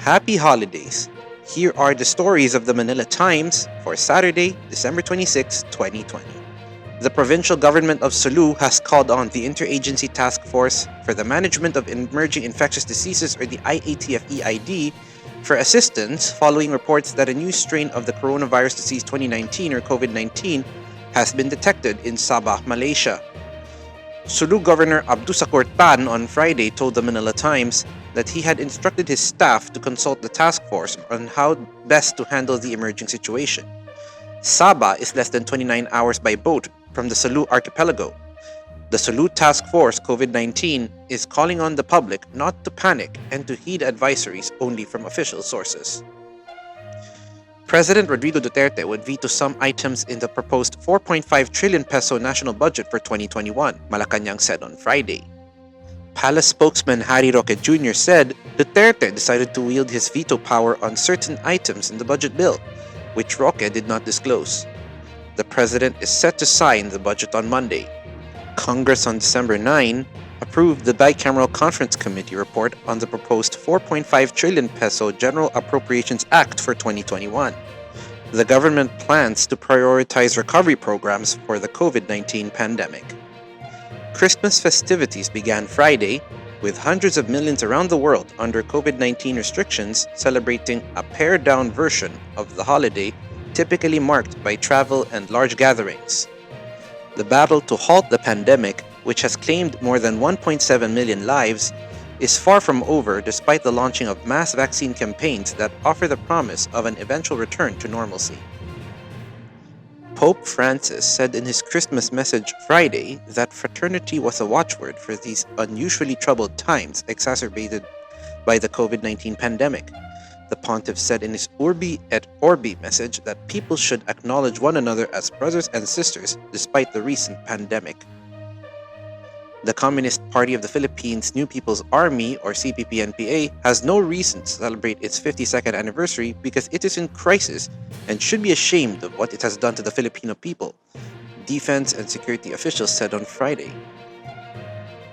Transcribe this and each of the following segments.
Happy holidays! Here are the stories of the Manila Times for Saturday, December 26, 2020. The provincial government of Sulu has called on the Interagency Task Force for the Management of Emerging Infectious Diseases, or the IATF-EID, for assistance following reports that a new strain of the coronavirus disease 2019 or COVID-19 has been detected in Sabah, Malaysia. Sulu Governor Abdusakur Tan on Friday told the Manila Times that he had instructed his staff to consult the task force on how best to handle the emerging situation. Sabah is less than 29 hours by boat from the Sulu archipelago. The Sulu Task Force COVID-19 is calling on the public not to panic and to heed advisories only from official sources. President Rodrigo Duterte would veto some items in the proposed 4.5 trillion peso national budget for 2021, Malacanang said on Friday. Palace spokesman Harry Roque Jr. said Duterte decided to wield his veto power on certain items in the budget bill, which Roque did not disclose. The president is set to sign the budget on Monday. Congress on December 9 approved the Bicameral Conference Committee report on the proposed 4.5 trillion peso General Appropriations Act for 2021. The government plans to prioritize recovery programs for the COVID-19 pandemic. Christmas festivities began Friday, with hundreds of millions around the world under COVID-19 restrictions celebrating a pared-down version of the holiday typically marked by travel and large gatherings. The battle to halt the pandemic, which has claimed more than 1.7 million lives, is far from over despite the launching of mass vaccine campaigns that offer the promise of an eventual return to normalcy. Pope Francis said in his Christmas message Friday that fraternity was a watchword for these unusually troubled times exacerbated by the COVID-19 pandemic. The pontiff said in his Urbi et Orbi message that people should acknowledge one another as brothers and sisters despite the recent pandemic. The Communist Party of the Philippines New People's Army, or CPP-NPA, has no reason to celebrate its 52nd anniversary because it is in crisis and should be ashamed of what it has done to the Filipino people, defense and security officials said on Friday.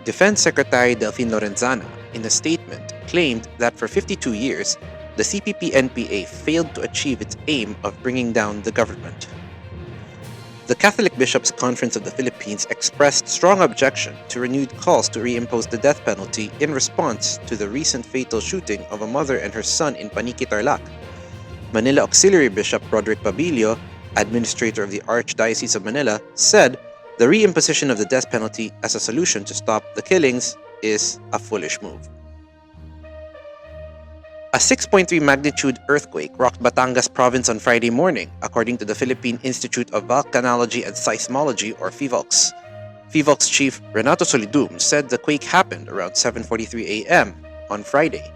Defense Secretary Delfin Lorenzana, in a statement, claimed that for 52 years, the CPP-NPA failed to achieve its aim of bringing down the government. The Catholic Bishops' Conference of the Philippines expressed strong objection to renewed calls to reimpose the death penalty in response to the recent fatal shooting of a mother and her son in Paniqui, Tarlac. Manila Auxiliary Bishop Roderick Pabilio, administrator of the Archdiocese of Manila, said the reimposition of the death penalty as a solution to stop the killings is a foolish move. A 6.3 magnitude earthquake rocked Batangas province on Friday morning, according to the Philippine Institute of Volcanology and Seismology, or PHIVOLCS. PHIVOLCS chief Renato Solidum said the quake happened around 7:43 a.m. on Friday.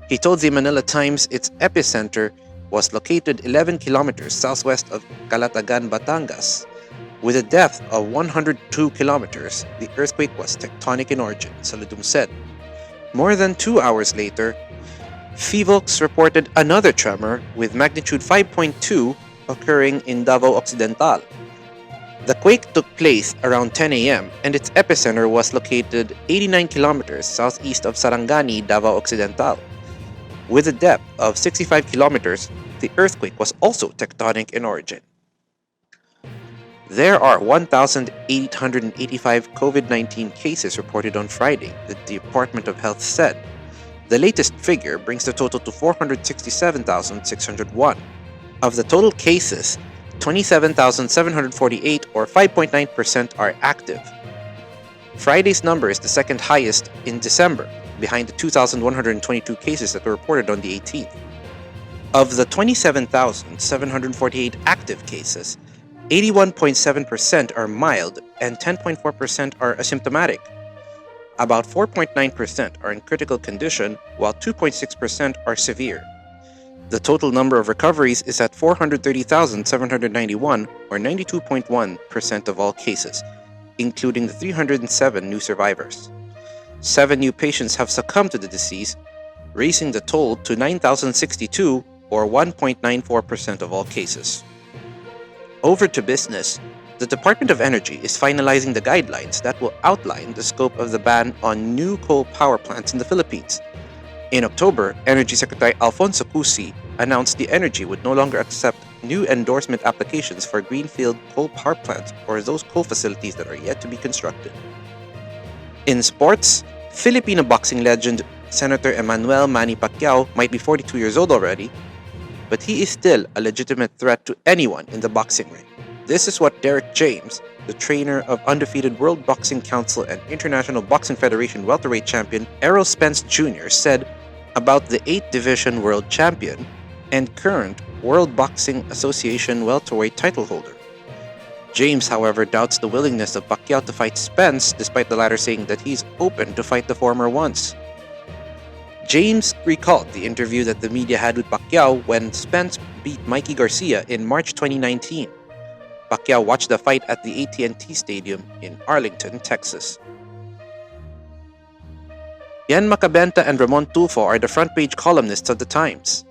He told the Manila Times its epicenter was located 11 kilometers southwest of Calatagan, Batangas. With a depth of 102 kilometers, the earthquake was tectonic in origin, Solidum said. More than 2 hours later, PHIVOLCS reported another tremor with magnitude 5.2 occurring in Davao Occidental. The quake took place around 10 a.m. and its epicenter was located 89 kilometers southeast of Sarangani, Davao Occidental. With a depth of 65 kilometers, the earthquake was also tectonic in origin. There are 1,885 COVID-19 cases reported on Friday, the Department of Health said. The latest figure brings the total to 467,601. Of the total cases, 27,748 or 5.9% are active. Friday's number is the second highest in December, behind the 2,122 cases that were reported on the 18th. Of the 27,748 active cases, 81.7% are mild and 10.4% are asymptomatic. About 4.9% are in critical condition, while 2.6% are severe. The total number of recoveries is at 430,791, or 92.1% of all cases, including the 307 new survivors. 7 new patients have succumbed to the disease, raising the toll to 9,062, or 1.94% of all cases. Over to business. The Department of Energy is finalizing the guidelines that will outline the scope of the ban on new coal power plants in the Philippines. In October, Energy Secretary Alfonso Cusi announced the energy would no longer accept new endorsement applications for greenfield coal power plants or those coal facilities that are yet to be constructed. In sports, Filipino boxing legend Senator Emmanuel Manny Pacquiao might be 42 years old already, but he is still a legitimate threat to anyone in the boxing ring. This is what Derek James, the trainer of undefeated World Boxing Council and International Boxing Federation welterweight champion Errol Spence Jr. said about the 8th Division World Champion and current World Boxing Association welterweight title holder. James, however, doubts the willingness of Pacquiao to fight Spence, despite the latter saying that he's open to fight the former once. James recalled the interview that the media had with Pacquiao when Spence beat Mikey Garcia in March 2019. Pacquiao watched the fight at the AT&T Stadium in Arlington, Texas. Yan Macabenta and Ramon Tulfo are the front-page columnists of the Times.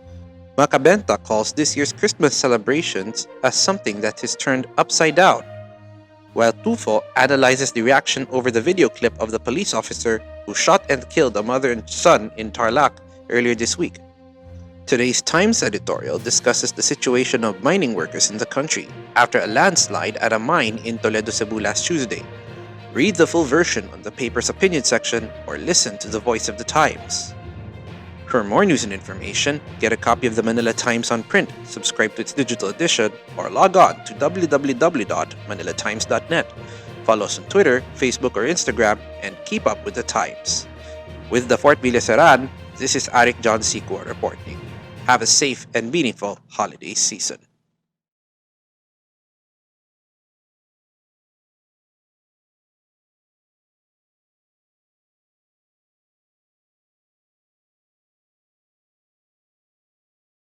Macabenta calls this year's Christmas celebrations as something that is turned upside down, while Tulfo analyzes the reaction over the video clip of the police officer who shot and killed a mother and son in Tarlac earlier this week. Today's Times editorial discusses the situation of mining workers in the country after a landslide at a mine in Toledo, Cebu last Tuesday. Read the full version on the paper's opinion section or listen to the voice of the Times. For more news and information, get a copy of the Manila Times on print, subscribe to its digital edition, or log on to www.manilatimes.net. Follow us on Twitter, Facebook, or Instagram, and keep up with the Times. With the Fort Bilaseran, this is Arik John Sikwa reporting. Have a safe and meaningful holiday season.